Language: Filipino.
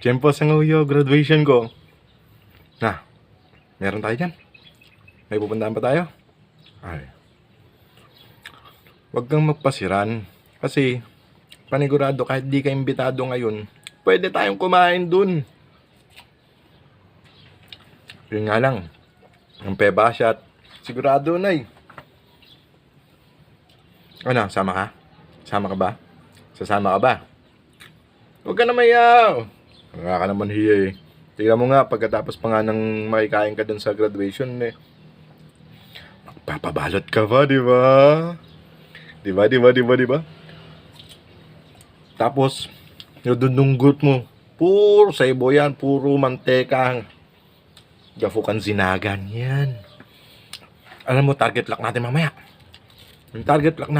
Tiyempo sa nguyo, graduation ko. Na, meron tayo dyan. May pupuntahan pa tayo. Ay. Huwag kang magpasiran. Kasi, panigurado kahit di ka imbitado ngayon, pwede tayong kumain dun. Yun nga lang, ang peba siya at sigurado na eh. Ano, sama ka? Sama ka ba? Sasama ka ba? Huwag ka na mayaw. Wala ka naman hiya eh. Tingnan mo nga, pagkatapos pa nga ng makikain ka dun sa graduation eh. Papabalot ka pa, di ba? Di ba? Tapos, yung dudunggot mo, puro saibo yan, puro manteka. Gafukan zinagan yan. Alam mo, target lock natin mamaya. Yung target lock natin